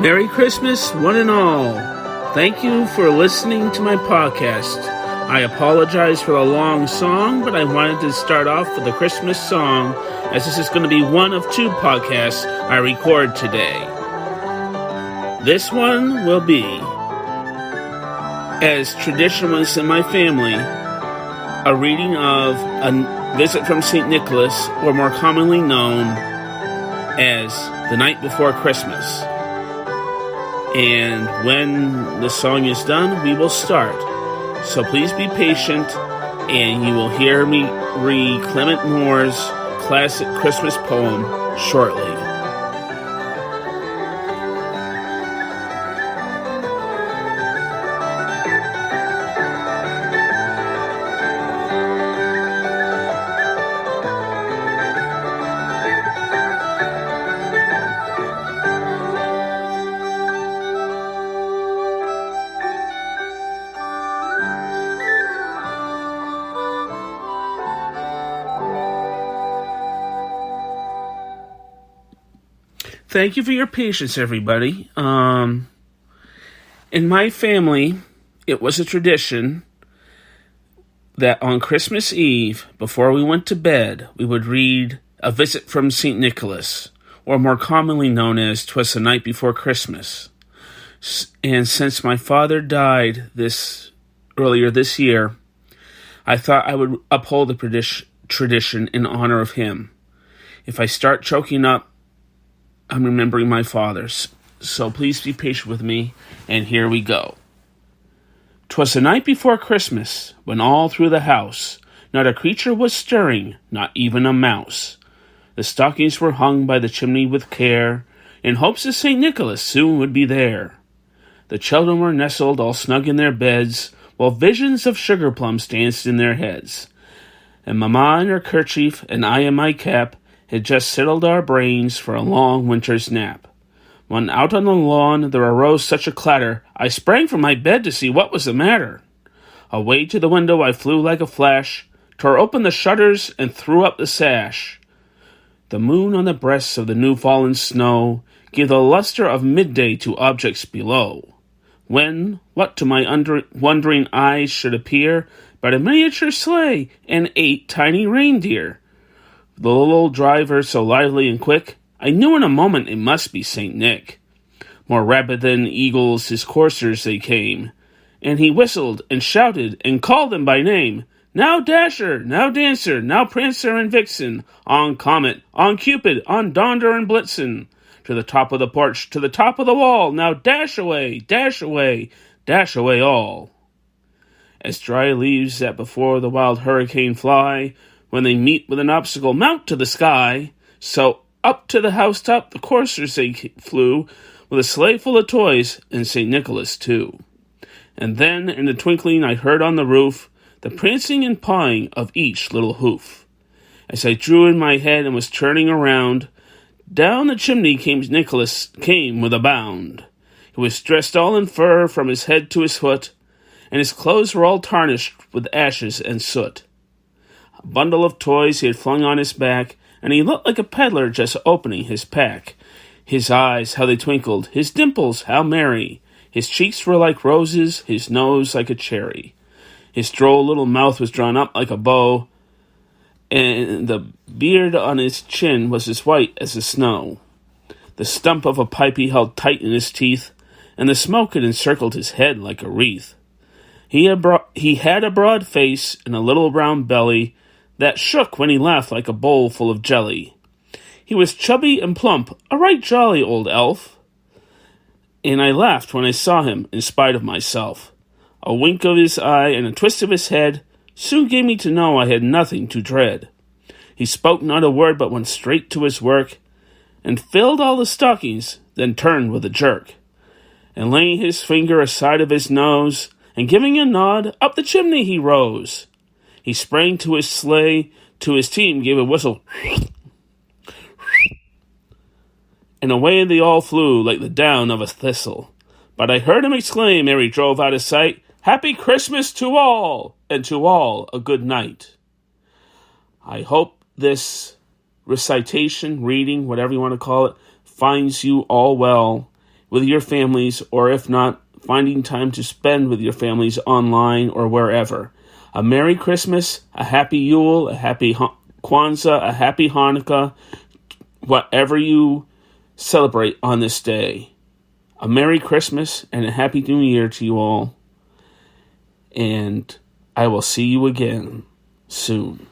Merry Christmas, one and all. Thank you for listening to my podcast. I apologize for the long song, but I wanted to start off with a Christmas song, as this is going to be one of two podcasts I record today. This one will be, as tradition was in my family, a reading of A Visit from St. Nicholas, or more commonly known as The Night Before Christmas. And when the song is done, we will start. So please be patient, and you will hear me read Clement Moore's classic Christmas poem shortly. Thank you for your patience, everybody. In my family, it was a tradition that on Christmas Eve, before we went to bed, we would read A Visit from St. Nicholas, or more commonly known as Twas the Night Before Christmas. And since my father died earlier this year, I thought I would uphold the tradition in honor of him. If I start choking up, I'm remembering my father's. So please be patient with me, and here we go. 'Twas the night before Christmas, when all through the house not a creature was stirring, not even a mouse. The stockings were hung by the chimney with care, in hopes that St. Nicholas soon would be there. The children were nestled all snug in their beds, while visions of sugar plums danced in their heads. And Mamma in her kerchief, and I in my cap, had just settled our brains for a long winter's nap. When out on the lawn there arose such a clatter, I sprang from my bed to see what was the matter. Away to the window I flew like a flash, tore open the shutters and threw up the sash. The moon on the breasts of the new-fallen snow gave the luster of midday to objects below. When, what to my wondering eyes should appear but a miniature sleigh and 8 tiny reindeer. The little driver so lively and quick, I knew in a moment it must be St. Nick. More rapid than eagles his coursers they came, and he whistled and shouted and called them by name. Now Dasher, now Dancer, now Prancer and Vixen, on Comet, on Cupid, on Donder and Blitzen. To the top of the porch, to the top of the wall, now dash away, dash away, dash away all. As dry leaves that before the wild hurricane fly, when they meet with an obstacle, mount to the sky, so up to the housetop the coursers they flew, with a sleigh full of toys, and St. Nicholas too. And then, in the twinkling, I heard on the roof the prancing and pawing of each little hoof. As I drew in my head and was turning around, down the chimney Nicholas came with a bound. He was dressed all in fur from his head to his foot, and his clothes were all tarnished with ashes and soot. A bundle of toys he had flung on his back, and he looked like a peddler just opening his pack. His eyes, how they twinkled, his dimples, how merry. His cheeks were like roses, his nose like a cherry. His droll little mouth was drawn up like a bow, and the beard on his chin was as white as the snow. The stump of a pipe he held tight in his teeth, and the smoke had encircled his head like a wreath. He had a broad face and a little round belly that shook when he laughed like a bowl full of jelly. He was chubby and plump, a right jolly old elf, and I laughed when I saw him in spite of myself. A wink of his eye and a twist of his head soon gave me to know I had nothing to dread. He spoke not a word but went straight to his work, and filled all the stockings, then turned with a jerk. And laying his finger aside of his nose, and giving a nod, up the chimney he rose. He sprang to his sleigh, to his team gave a whistle, and away they all flew like the down of a thistle. But I heard him exclaim ere he drove out of sight, "Happy Christmas to all, and to all a good night." I hope this recitation, reading, whatever you want to call it, finds you all well, with your families, or if not, finding time to spend with your families online or wherever. A Merry Christmas, a Happy Yule, a Happy Kwanzaa, a Happy Hanukkah, whatever you celebrate on this day. A Merry Christmas and a Happy New Year to you all. And I will see you again soon.